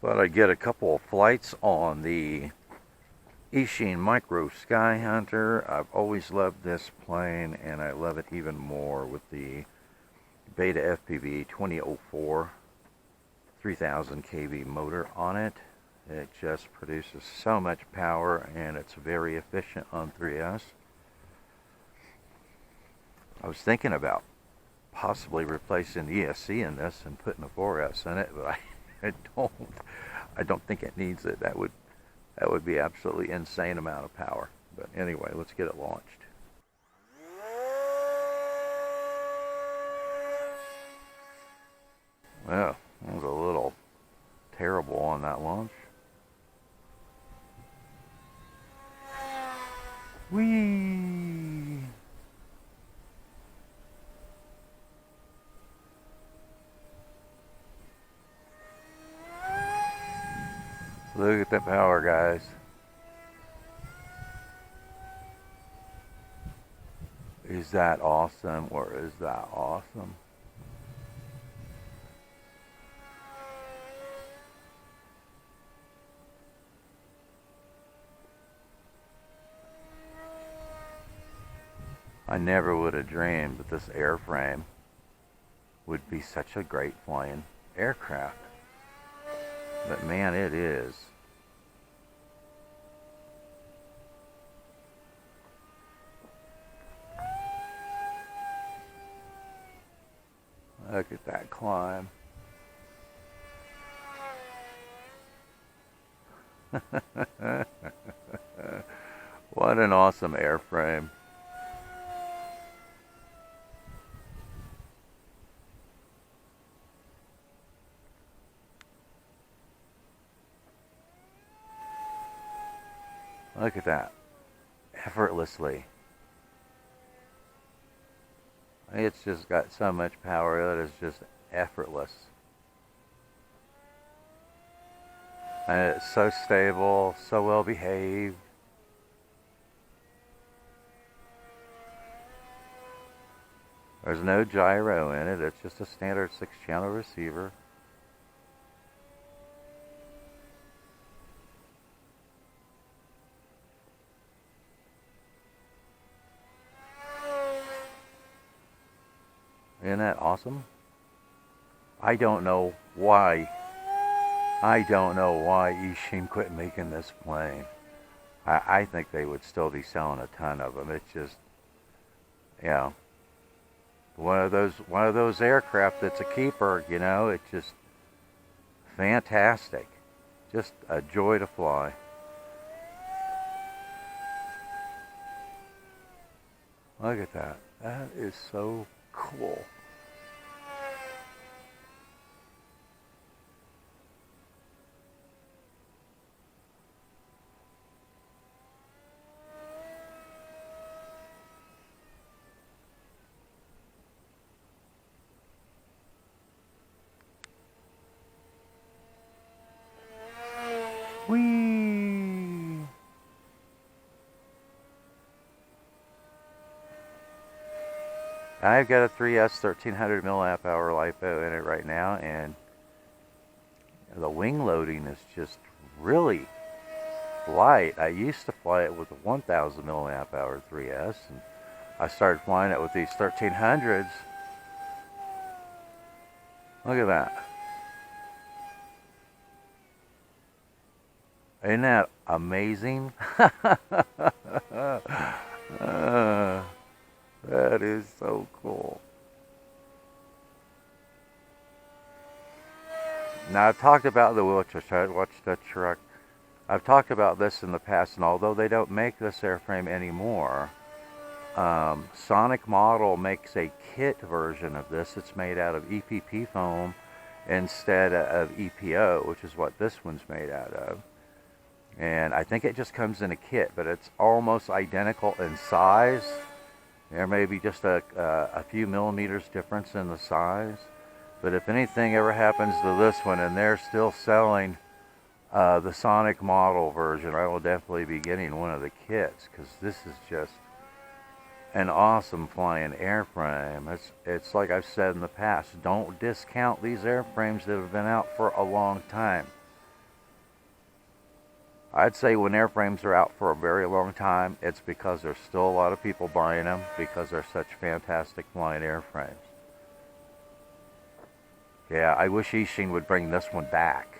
Thought I'd get a couple of flights on the Eachine Micro Skyhunter. I've always loved this plane, and I love it even more with the BetaFPV 2004 3000 kV motor on it. It just produces so much power, and it's very efficient on 3S. I was thinking about possibly replacing the ESC in this and putting a 4S in it, but I don't think it needs it. That would be absolutely insane amount of power. But anyway, let's get it launched. Well, that was a little terrible on that launch. Whee! Look at the power, guys. Is that awesome, or is that awesome? I never would have dreamed that this airframe would be such a great flying aircraft. But man, it is. Look at that climb. What an awesome airframe. Look at that. Effortlessly. It's just got so much power that it's just effortless. And it's so stable, so well behaved. There's no gyro in it. It's just a standard 6-channel receiver. Isn't that awesome? I don't know why Eachine quit making this plane. I think they would still be selling a ton of them. It's just, you know, one of those aircraft that's a keeper. You know, it's just fantastic, just a joy to fly. Look at that. That is so cool. Whee! I've got a 3S 1300 milliamp hour Lipo in it right now, and the wing loading is just really light. I used to fly it with a 1000 milliamp hour 3S, and I started flying it with these 1300s. Look at that. Isn't that amazing? That is so cool. Now, I've talked about the wheelchair. I watched the truck. I've talked about this in the past, and although they don't make this airframe anymore, SonicModell makes a kit version of this. It's made out of EPP foam instead of EPO, which is what this one's made out of. And I think it just comes in a kit, but it's almost identical in size. There may be just a few millimeters difference in the size. But if anything ever happens to this one and they're still selling the SonicModell version, I will definitely be getting one of the kits, because this is just an awesome flying airframe. It's like I've said in the past, don't discount these airframes that have been out for a long time. I'd say when airframes are out for a very long time, it's because there's still a lot of people buying them because they're such fantastic flying airframes. Yeah, I wish Eachine would bring this one back.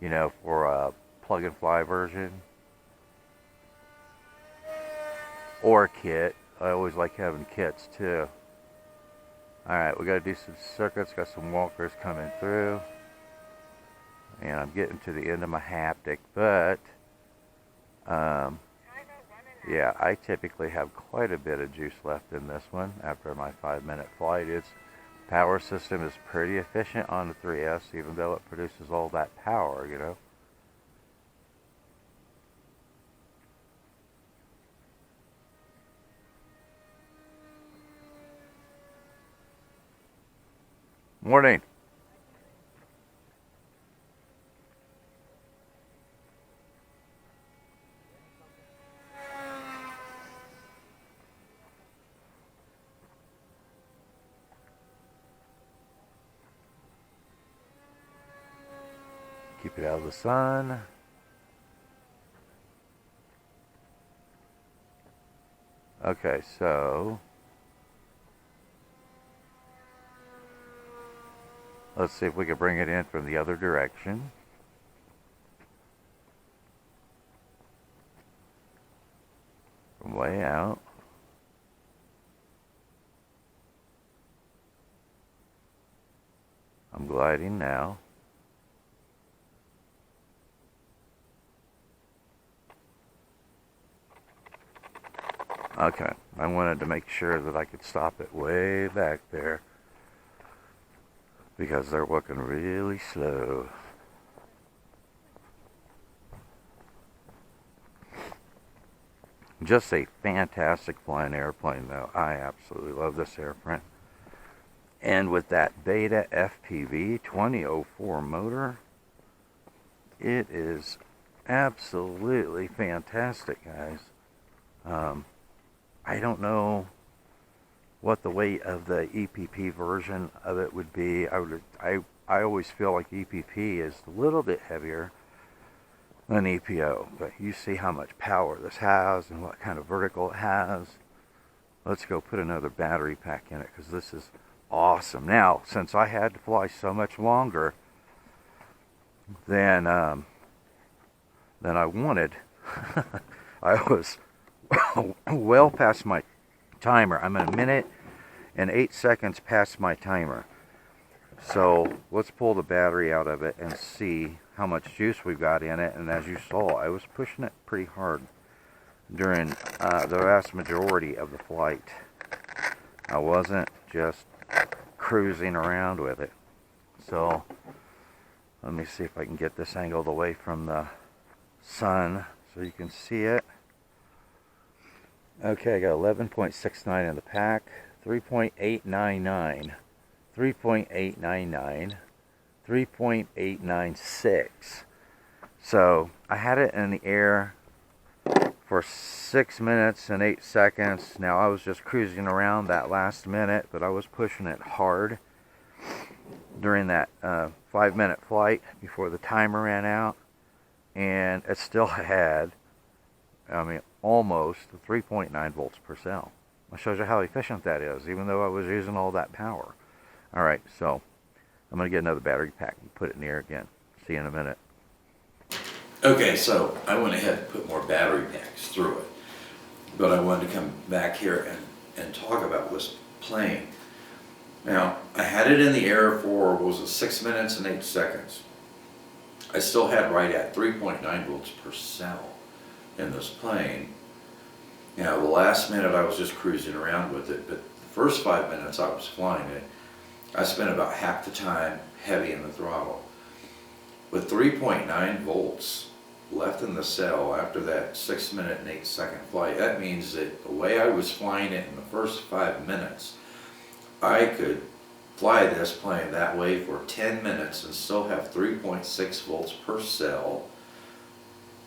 You know, for a plug and fly version. Or a kit. I always like having kits too. Alright, we gotta do some circuits, got some walkers coming through. And I'm getting to the end of my haptic, but yeah, I typically have quite a bit of juice left in this one after my 5-minute flight. Its power system is pretty efficient on the 3S, even though it produces all that power, you know. Morning. Keep it out of the sun. Okay, so let's see if we can bring it in from the other direction. From way out. I'm gliding now. Okay, I wanted to make sure that I could stop it way back there because they're working really slow. Just a fantastic flying airplane though. I absolutely love this airplane. And with that BetaFPV 2004 motor, it is absolutely fantastic, guys. I don't know what the weight of the EPP version of it would be. I always feel like EPP is a little bit heavier than EPO, but you see how much power this has and what kind of vertical it has. Let's go put another battery pack in it because this is awesome. Now, since I had to fly so much longer than I wanted, I was well past my timer. I'm a minute and 8 seconds past my timer. So let's pull the battery out of it and see how much juice we've got in it. And as you saw, I was pushing it pretty hard during the vast majority of the flight. I wasn't just cruising around with it. So let me see if I can get this angled away from the sun so you can see it. Okay, I got 11.69 in the pack, 3.899, 3.899, 3.896. So I had it in the air for 6 minutes and 8 seconds. Now I was just cruising around that last minute, but I was pushing it hard during that 5-minute flight before the timer ran out, and it still had, I mean, almost 3.9 volts per cell. That shows you how efficient that is, even though I was using all that power. Alright, so I'm going to get another battery pack and put it in the air again. See you in a minute. Okay, so I went ahead and put more battery packs through it. But I wanted to come back here and talk about this plane. Now, I had it in the air for, what was it, 6 minutes and 8 seconds. I still had right at 3.9 volts per cell in this plane. Now, the last minute I was just cruising around with it, but the first 5 minutes I was flying it, I spent about half the time heavy in the throttle. With 3.9 volts left in the cell after that 6 minute and 8 second flight, that means that the way I was flying it in the first 5 minutes, I could fly this plane that way for 10 minutes and still have 3.6 volts per cell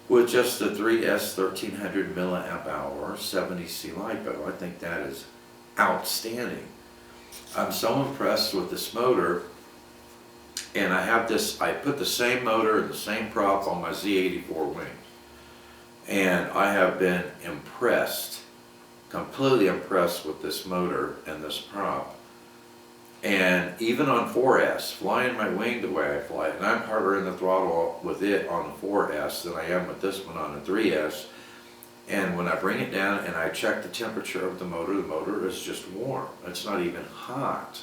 with just the 3S 1300 milliamp hour 70C Lipo. I think that is outstanding. I'm so impressed with this motor And I have this, I put the same motor and the same prop on my Z84 wing. And I have been impressed, completely impressed with this motor and this prop. And even on 4S, flying my wing the way I fly it, and I'm harder in the throttle with it on the 4S than I am with this one on the 3S. And when I bring it down and I check the temperature of the motor is just warm. It's not even hot.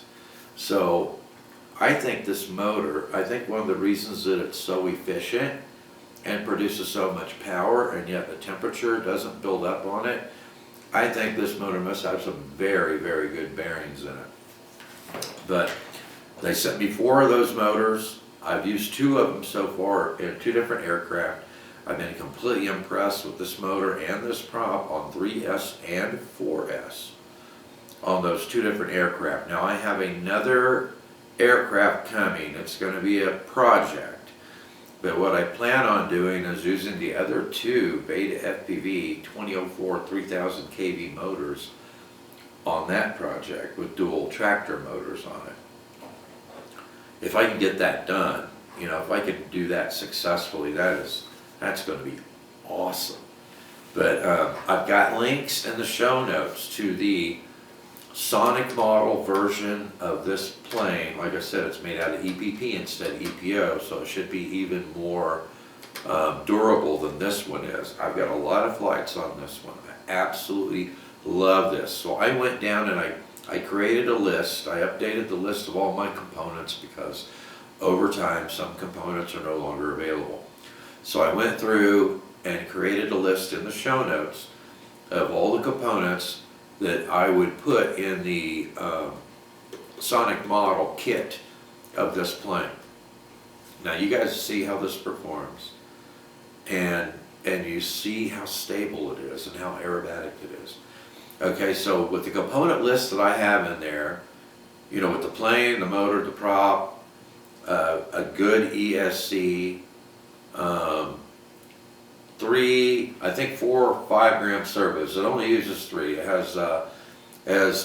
So I think this motor, I think one of the reasons that it's so efficient and produces so much power and yet the temperature doesn't build up on it, I think this motor must have some very, very good bearings in it. But they sent me 4 of those motors. I've used 2 of them so far in 2 different aircraft. I've been completely impressed with this motor and this prop on 3S and 4S on those 2 different aircraft. Now I have another aircraft coming. It's going to be a project. But what I plan on doing is using the other 2 BetaFPV 2004 3000 kV motors on that project with dual tractor motors on it. If I can get that done, you know, if I could do that successfully, that's going to be awesome. But I've got links in the show notes to the SonicModell version of this plane. Like I said, it's made out of EPP instead of EPO, so it should be even more durable than this one is. I've got a lot of flights on this one. I absolutely love this. So I went down and I created a list. I updated the list of all my components because over time some components are no longer available. So I went through and created a list in the show notes of all the components that I would put in the SonicModell kit of this plane. Now you guys see how this performs, and you see how stable it is and how aerobatic it is. Okay, so with the component list that I have in there, you know, with the plane, the motor, the prop, a good ESC, 4 or 5 gram servos. It only uses 3. It has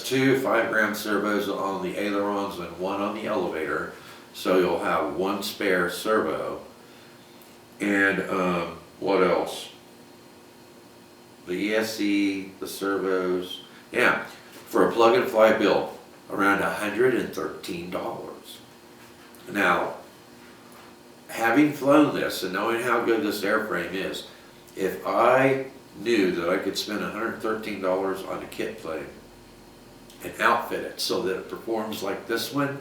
2 5-gram servos on the ailerons and 1 on the elevator, so you'll have 1 spare servo. And what else? The ESC, the servos. Yeah, for a plug-and-fly build, around $113. Now, having flown this and knowing how good this airframe is, if I knew that I could spend $113 on a kit plane and outfit it so that it performs like this one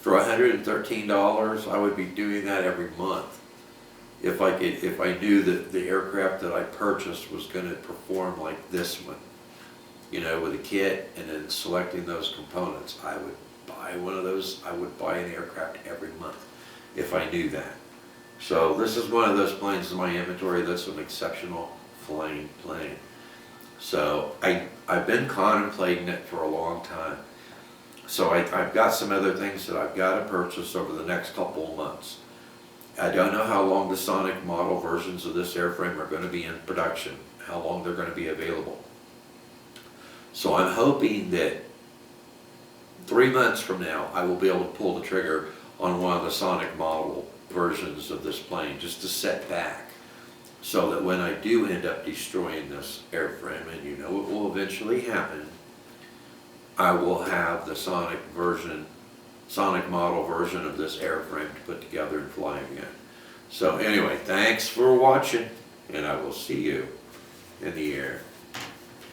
for $113, I would be doing that every month. If I knew that the aircraft that I purchased was going to perform like this one, you know, with a kit and then selecting those components, I would buy one of those. I would buy an aircraft every month if I knew that. So this is one of those planes in my inventory that's an exceptional flying plane. So I've been contemplating it for a long time. So I've got some other things that I've got to purchase over the next couple of months. I don't know how long the SonicModell versions of this airframe are going to be in production, how long they're going to be available. So I'm hoping that 3 months from now I will be able to pull the trigger on one of the SonicModell versions of this plane just to set back, so that when I do end up destroying this airframe, and you know it will eventually happen, I will have the SonicModell version of this airframe to put together and fly again. So anyway, thanks for watching, and I will see you in the air.